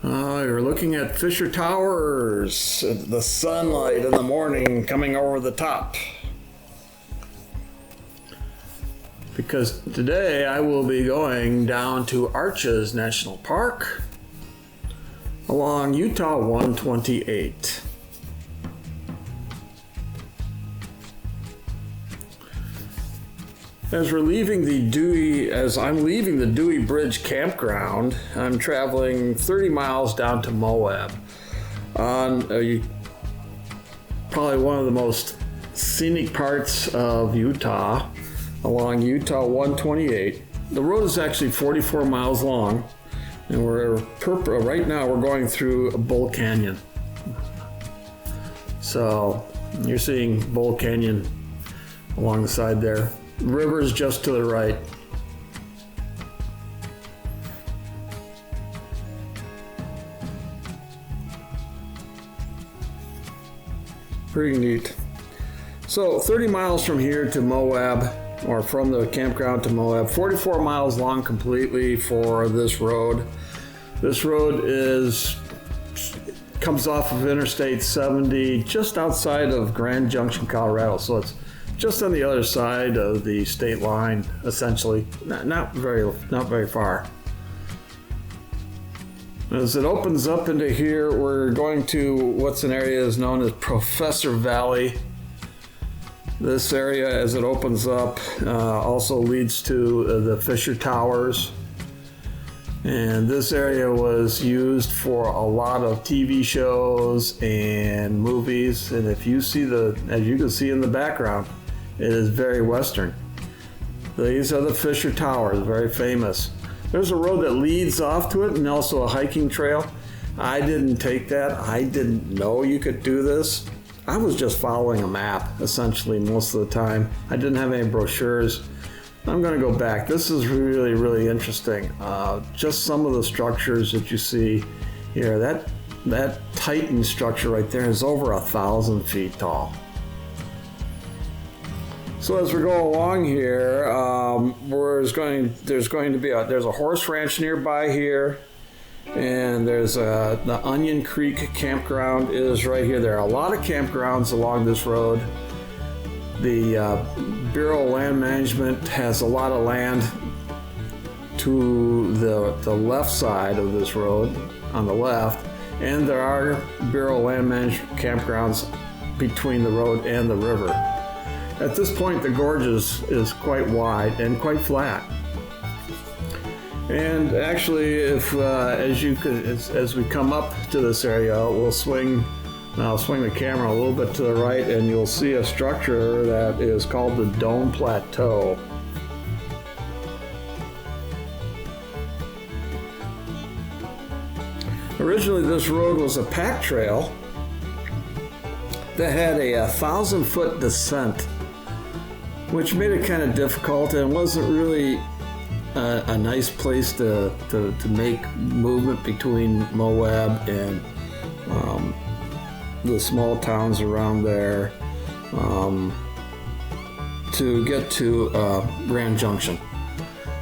You're looking at Fisher Towers, the sunlight in the morning coming over the top. Because today I will be going down to Arches National Park along Utah 128. As I'm leaving the Dewey Bridge campground, I'm traveling 30 miles down to Moab on probably one of the most scenic parts of Utah, along Utah 128. The road is actually 44 miles long, and right now we're going through Bull Canyon. So you're seeing Bull Canyon along the side there. River's just to the right. Pretty neat. So 30 miles from here to Moab, or from the campground to Moab, 44 miles long completely for this road. This road comes off of Interstate 70 just outside of Grand Junction, Colorado. So it's just on the other side of the state line, essentially. Not very far. As it opens up into here, we're going to what's an area is known as Professor Valley. This area, as it opens up, also leads to the Fisher Towers. And this area was used for a lot of TV shows and movies. And if you see as you can see in the background, it is very western. These are the Fisher Towers, very famous. There's a road that leads off to it and also a hiking trail. I didn't take that. I didn't know you could do this. I was just following a map, essentially, most of the time. I didn't have any brochures. I'm going to go back. This is really, really interesting. Just some of the structures that you see here. That Titan structure right there is over 1,000 feet tall. So as we go along here, there's going to be a horse ranch nearby here, and there's the Onion Creek campground is right here. There are a lot of campgrounds along this road. The Bureau of Land Management has a lot of land to the left side of this road, on the left, and there are Bureau of Land Management campgrounds between the road and the river. At this point, the gorge is quite wide and quite flat. And actually, as we come up to this area, I'll swing the camera a little bit to the right, and you'll see a structure that is called the Dome Plateau. Originally, this road was a pack trail that had a 1,000-foot descent, which made it kind of difficult and wasn't really a nice place to make movement between Moab and the small towns around there to get to Grand Junction.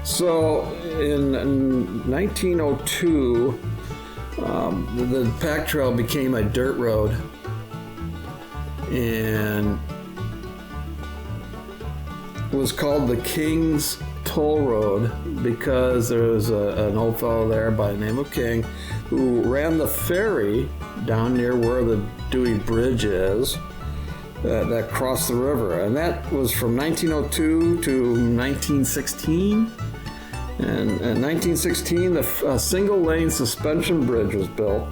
So in 1902, the pack trail became a dirt road, and was called the King's Toll Road because there was an old fellow there by the name of King who ran the ferry down near where the Dewey Bridge is that crossed the river. And that was from 1902 to 1916. And in 1916, a single-lane suspension bridge was built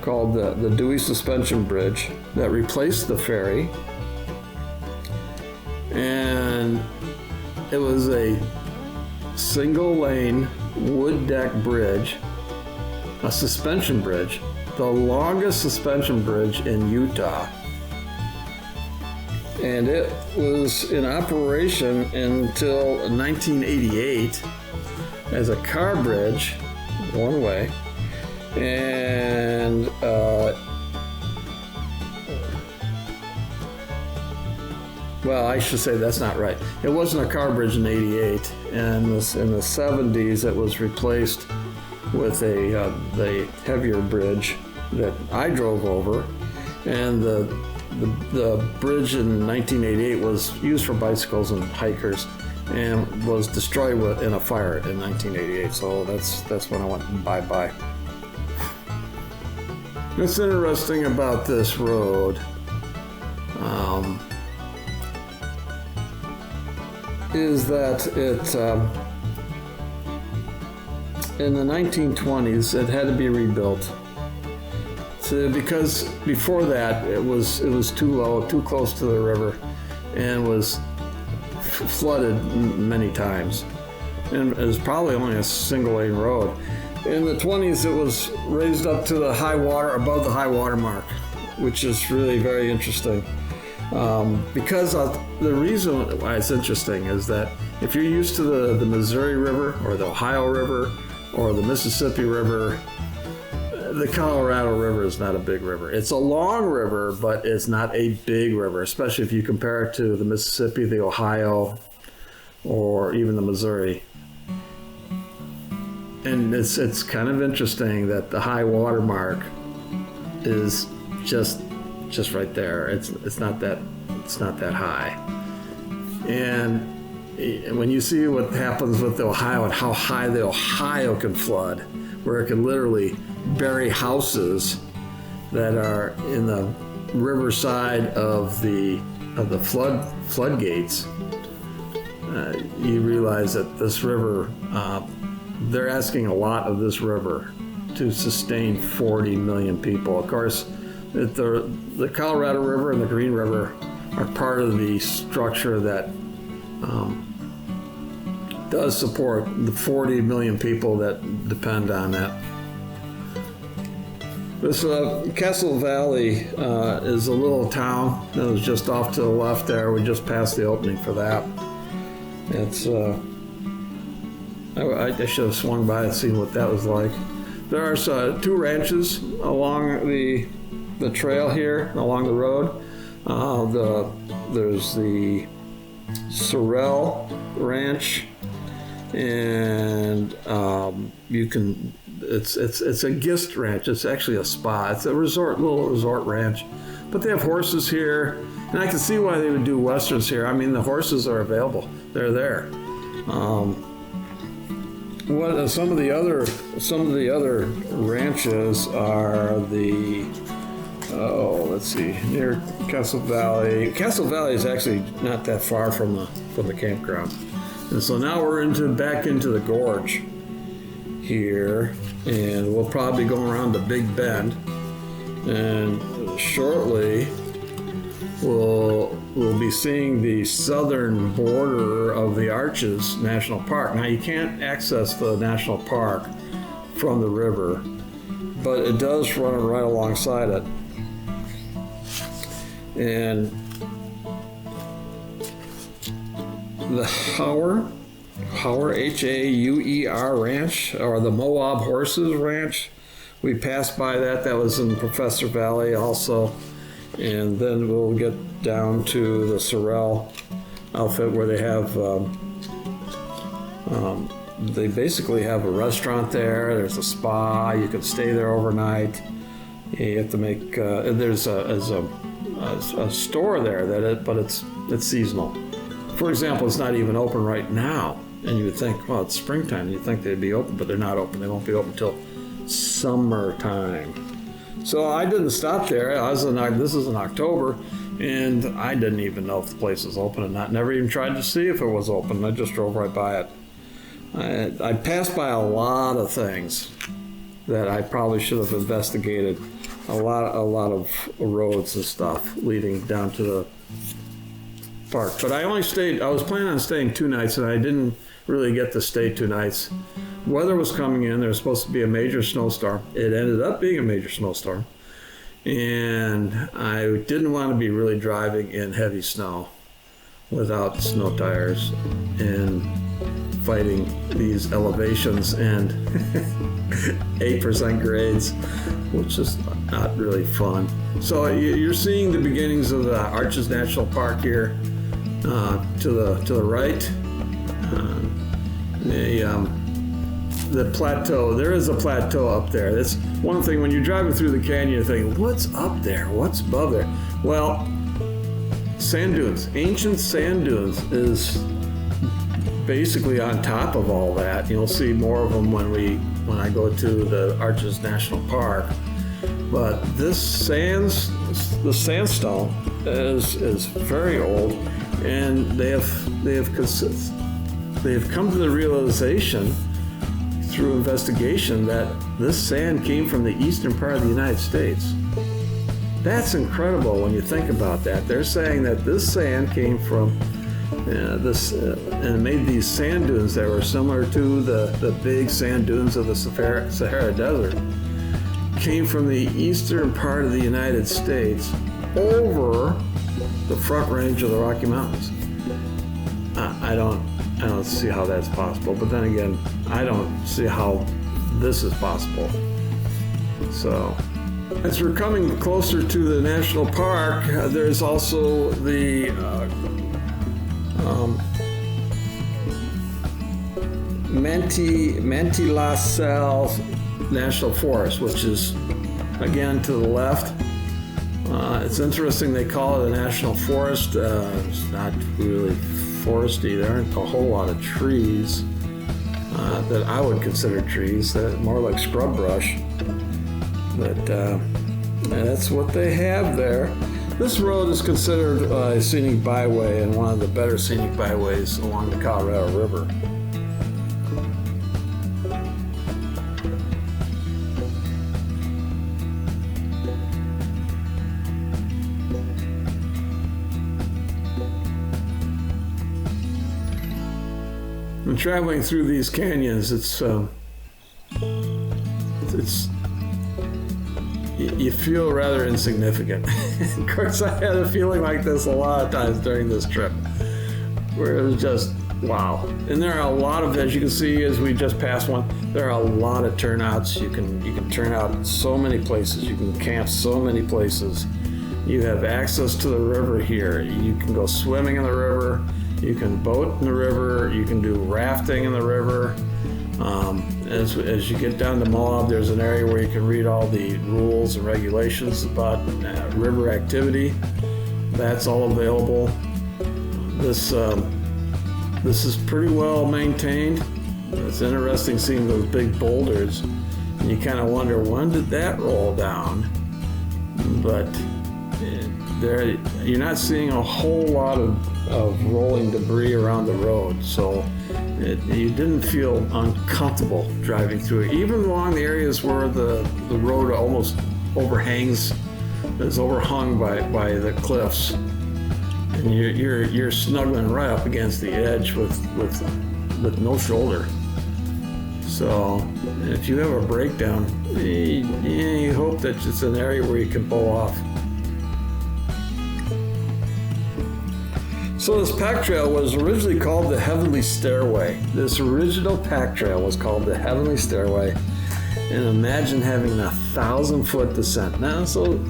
called the Dewey Suspension Bridge that replaced the ferry. And it was a single-lane wood deck bridge, a suspension bridge, the longest suspension bridge in Utah. And it was in operation until 1988 as a car bridge, one way, and well, I should say that's not right. It wasn't a car bridge in '88, and in the '70s it was replaced with the heavier bridge that I drove over, and the bridge in 1988 was used for bicycles and hikers, and was destroyed in a fire in 1988. So that's when I went bye-bye. What's interesting about this road is that it in the 1920s it had to be rebuilt. Because before that it was too low, too close to the river, and was flooded many times. And it was probably only a single lane road. In the 20s it was raised up to the high water, above the high water mark, which is really very interesting. Because the reason why it's interesting is that if you're used to the Missouri River or the Ohio River or the Mississippi River, the Colorado River is not a big river. It's a long river, but it's not a big river, especially if you compare it to the Mississippi, the Ohio, or even the Missouri. And it's kind of interesting that the high water mark is just right there. It's not that high. And when you see what happens with the Ohio and how high the Ohio can flood, where it can literally bury houses that are in the riverside of the floodgates, you realize that this river, they're asking a lot of this river to sustain 40 million people. Of course, the Colorado River and the Green River are part of the structure that does support the 40 million people that depend on that. This Castle Valley is a little town that was just off to the left there. We just passed the opening for that. It's I should have swung by and seen what that was like. There are two ranches along the trail here, along the road. There's the Sorrel Ranch, and it's a Gist Ranch. It's actually a spa. It's a little resort ranch, but they have horses here, and I can see why they would do westerns here. I mean, the horses are available; they're there. Some of the other ranches are let's see, near Castle Valley. Castle Valley is actually not that far from the campground. And so now we're back into the gorge here, and we'll probably go around the Big Bend, and shortly we'll be seeing the southern border of the Arches National Park. Now you can't access the national park from the river, but it does run right alongside it. And the Hauer, Hauer Ranch, or the Moab Horses Ranch, we passed by that. That was in Professor Valley also. And then we'll get down to the Sorrel outfit, where they have they basically have a restaurant there. There's a spa. You can stay there overnight. You have to make there's a store there but it's seasonal. For example, it's not even open right now, and you would think, well, it's springtime. You'd think they'd be open, but they're not open. They won't be open until summertime. So I didn't stop there. This is in October, and I didn't even know if the place was open or not. Never even tried to see if it was open. I just drove right by it. I passed by a lot of things that I probably should have investigated. A lot of roads and stuff leading down to the park. But I was planning on staying 2 nights, and I didn't really get to stay 2 nights. Weather was coming in. There was supposed to be a major snowstorm. It ended up being a major snowstorm. And I didn't want to be really driving in heavy snow without snow tires and fighting these elevations and 8% grades, which is not really fun. So you're seeing the beginnings of the Arches National Park here to the right. the plateau. There is a plateau up there. That's one thing when you're driving through the canyon, you think, what's up there? What's above there? Well, sand dunes, ancient sand dunes is basically on top of all that. You'll see more of them when I go to the Arches National Park. But the sandstone is very old, and they have come to the realization through investigation that this sand came from the eastern part of the United States. That's incredible when you think about that. They're saying that this sand came from and made these sand dunes that were similar to the big sand dunes of the Sahara Desert. Came from the eastern part of the United States over the front range of the Rocky Mountains. I don't see how that's possible, but then again, I don't see how this is possible. So, as we're coming closer to the national park, there's also the Manti-la-Sal National Forest, which is again to the left. It's interesting they call it a national forest. It's not really foresty. There aren't a whole lot of trees that I would consider trees. They're more like scrub brush. But that's what they have there. This road is considered a scenic byway and one of the better scenic byways along the Colorado River. When traveling through these canyons, you feel rather insignificant. Of course, I had a feeling like this a lot of times during this trip, where it was just, wow. And there are a lot of, as you can see, as we just passed one, there are a lot of turnouts. You can turn out so many places. You can camp so many places. You have access to the river here. You can go swimming in the river. You can boat in the river. You can do rafting in the river. As you get down to Moab, there's an area where you can read all the rules and regulations about river activity. That's all available. This is pretty well maintained. It's interesting seeing those big boulders, and you kind of wonder, when did that roll down? But you're not seeing a whole lot of rolling debris around the road, so you didn't feel uncomfortable driving through it. Even along the areas where the road almost overhangs, is overhung by the cliffs, and you're snuggling right up against the edge with no shoulder. So if you have a breakdown, you hope that it's an area where you can pull off. So this pack trail was originally called the Heavenly Stairway. This original pack trail was called the Heavenly Stairway. And imagine having 1,000-foot descent. Now, so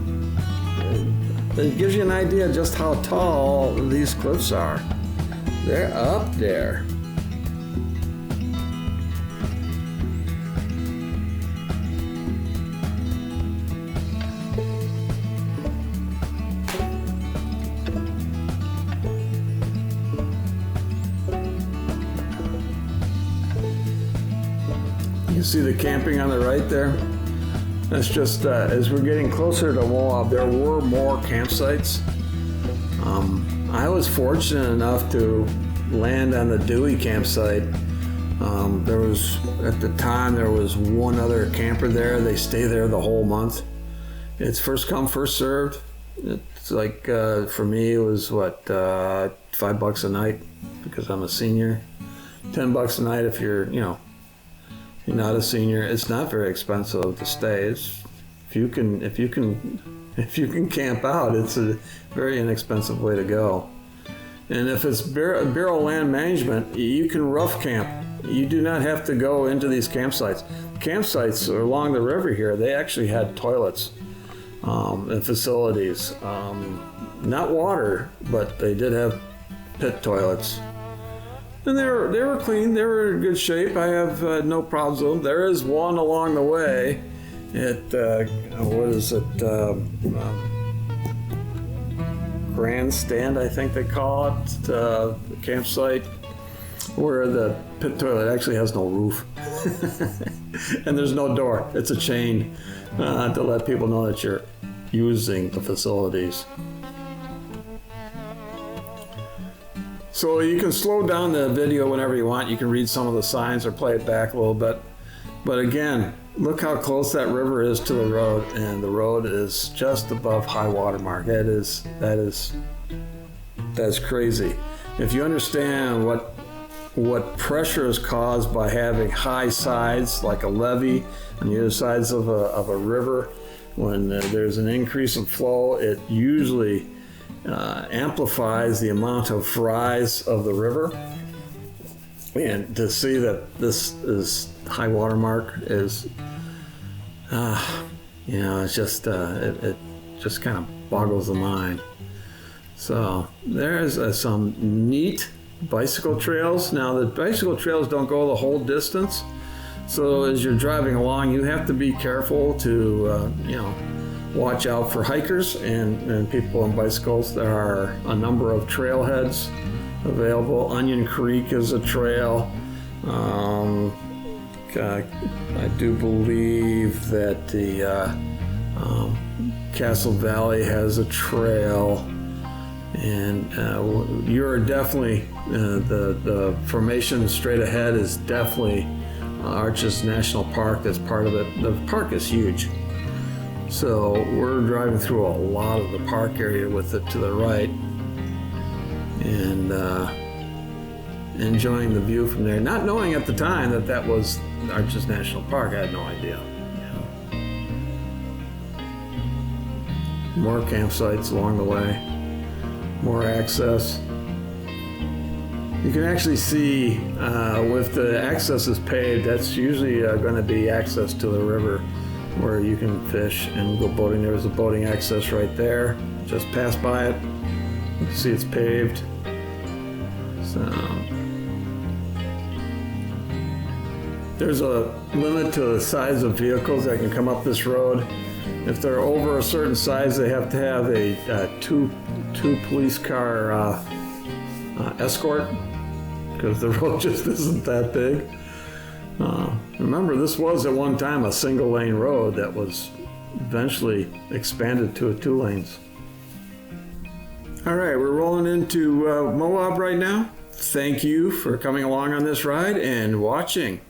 it gives you an idea just how tall these cliffs are. They're up there. You see the camping on the right there? That's just, as we're getting closer to Moab, there were more campsites. I was fortunate enough to land on the Dewey campsite. At the time, there was one other camper there. They stay there the whole month. It's first come, first served. It's like, for me, it was $5 a night because I'm a senior. $10 a night if you're not a senior. It's not very expensive to stay. If you can camp out, it's a very inexpensive way to go. And if it's Bureau of Land Management, you can rough camp. You do not have to go into these campsites. Campsites along the river here, they actually had toilets and facilities. Not water, but they did have pit toilets. And they were clean. They were in good shape. I have no problems with them. There is one along the way at what is it? Grandstand, I think they call it. The campsite where the pit toilet actually has no roof, and there's no door. It's a chain to let people know that you're using the facilities. So you can slow down the video whenever you want. You can read some of the signs or play it back a little bit. But again, look how close that river is to the road, and the road is just above high water mark. That's crazy. If you understand what pressure is caused by having high sides, like a levee on the other sides of a river, when there's an increase in flow, it usually amplifies the amount of rise of the river. And to see that this is high water mark is, it's just it just kind of boggles the mind. So there's some neat bicycle trails. Now the bicycle trails don't go the whole distance, so as you're driving along, you have to be careful to watch out for hikers and people on bicycles. There are a number of trailheads available. Onion Creek is a trail. I do believe that the Castle Valley has a trail, and you're definitely the formation straight ahead is definitely Arches National Park. That's part of it. The park is huge. So we're driving through a lot of the park area with it to the right, and enjoying the view from there. Not knowing at the time that was Arches National Park. I had no idea. More campsites along the way, more access. You can actually see if the access is paved, that's usually going to be access to the river, where you can fish and go boating. There's a boating access right there. Just pass by it. You can see it's paved. So there's a limit to the size of vehicles that can come up this road. If they're over a certain size, they have to have a two police car escort, because the road just isn't that big. Remember, this was at one time a single lane road that was eventually expanded to 2 lanes. All right, we're rolling into Moab right now. Thank you for coming along on this ride and watching.